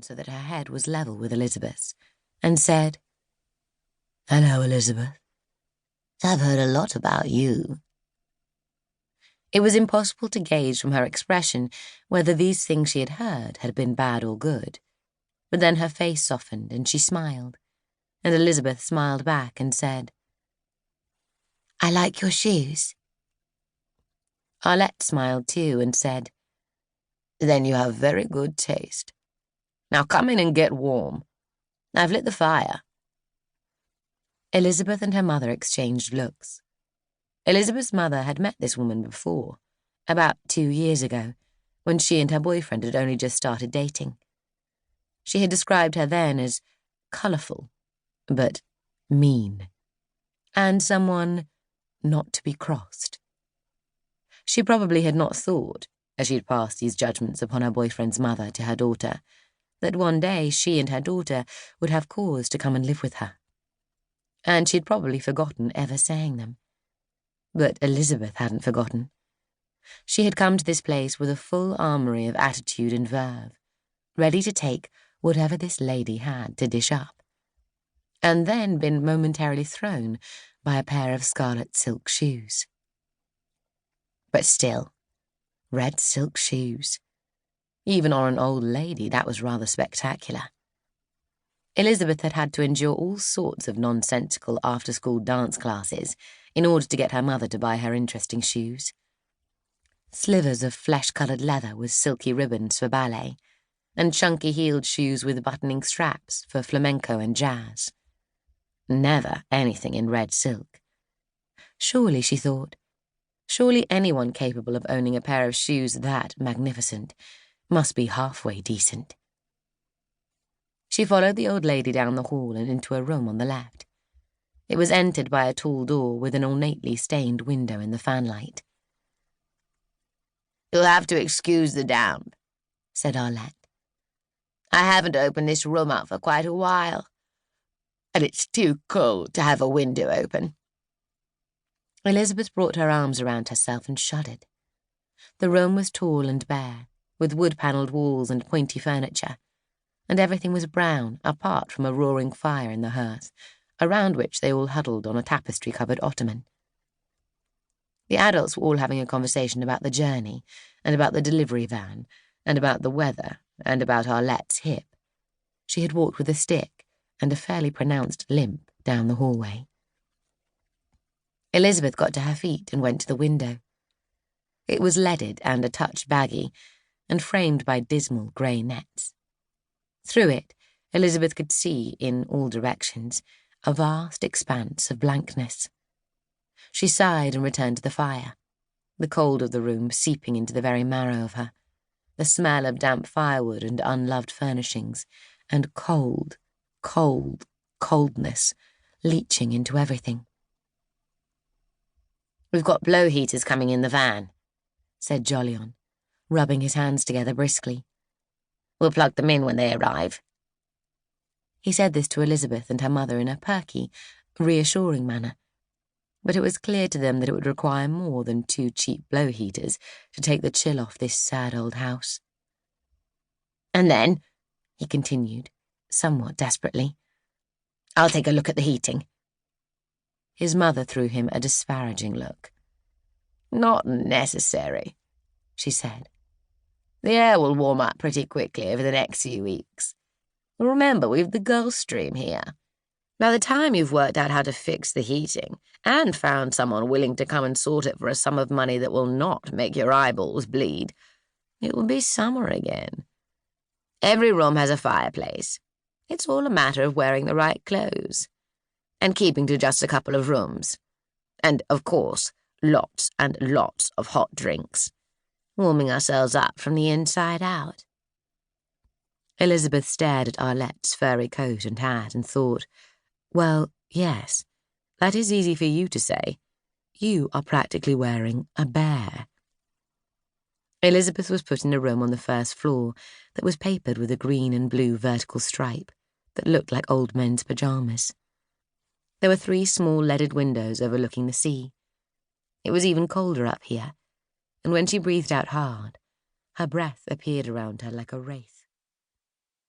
down so that her head was level with Elizabeth's, and said, "Hello, Elizabeth. I've heard a lot about you." It was impossible to gauge from her expression whether these things she had heard had been bad or good, but then her face softened and she smiled, and Elizabeth smiled back and said, "I like your shoes." Arlette smiled too and said, "Then you have very good taste. Now come in and get warm. I've lit the fire." Elizabeth and her mother exchanged looks. Elizabeth's mother had met this woman before, about 2 years ago, when she and her boyfriend had only just started dating. She had described her then as colourful, but mean, and someone not to be crossed. She probably had not thought, as she had passed these judgments upon her boyfriend's mother to her daughter, that one day she and her daughter would have cause to come and live with her. And she had probably forgotten ever saying them. But Elizabeth hadn't forgotten. She had come to this place with a full armoury of attitude and verve, ready to take whatever this lady had to dish up, and then been momentarily thrown by a pair of scarlet silk shoes. But still, red silk shoes. Even on an old lady, that was rather spectacular. Elizabeth had had to endure all sorts of nonsensical after-school dance classes in order to get her mother to buy her interesting shoes. Slivers of flesh-coloured leather with silky ribbons for ballet, and chunky-heeled shoes with buttoning straps for flamenco and jazz. Never anything in red silk. Surely, she thought, surely anyone capable of owning a pair of shoes that magnificent must be halfway decent. She followed the old lady down the hall and into a room on the left. It was entered by a tall door with an ornately stained window in the fanlight. "You'll have to excuse the damp," said Arlette. "I haven't opened this room up for quite a while, and it's too cold to have a window open." Elizabeth brought her arms around herself and shuddered. The room was tall and bare, with wood-panelled walls and pointy furniture, and everything was brown apart from a roaring fire in the hearth, around which they all huddled on a tapestry-covered ottoman. The adults were all having a conversation about the journey, and about the delivery van, and about the weather, and about Arlette's hip. She had walked with a stick and a fairly pronounced limp down the hallway. Elizabeth got to her feet and went to the window. It was leaded and a touch baggy, and framed by dismal grey nets. Through it, Elizabeth could see, in all directions, a vast expanse of blankness. She sighed and returned to the fire, the cold of the room seeping into the very marrow of her, the smell of damp firewood and unloved furnishings, and coldness leaching into everything. "We've got blow heaters coming in the van," said Jolyon, rubbing his hands together briskly. "We'll plug them in when they arrive." He said this to Elizabeth and her mother in a perky, reassuring manner, but it was clear to them that it would require more than 2 cheap blow heaters to take the chill off this sad old house. "And then," he continued, somewhat desperately, "I'll take a look at the heating." His mother threw him a disparaging look. "Not necessary," she said. "The air will warm up pretty quickly over the next few weeks. Remember, we've the Gulf Stream here. By the time you've worked out how to fix the heating and found someone willing to come and sort it for a sum of money that will not make your eyeballs bleed, it will be summer again. Every room has a fireplace. It's all a matter of wearing the right clothes and keeping to just a couple of rooms. And, of course, lots and lots of hot drinks, warming ourselves up from the inside out." Elizabeth stared at Arlette's furry coat and hat and thought, well, yes, that is easy for you to say. You are practically wearing a bear. Elizabeth was put in a room on the first floor that was papered with a green and blue vertical stripe that looked like old men's pyjamas. There were 3 small leaded windows overlooking the sea. It was even colder up here, and when she breathed out hard, her breath appeared around her like a wraith.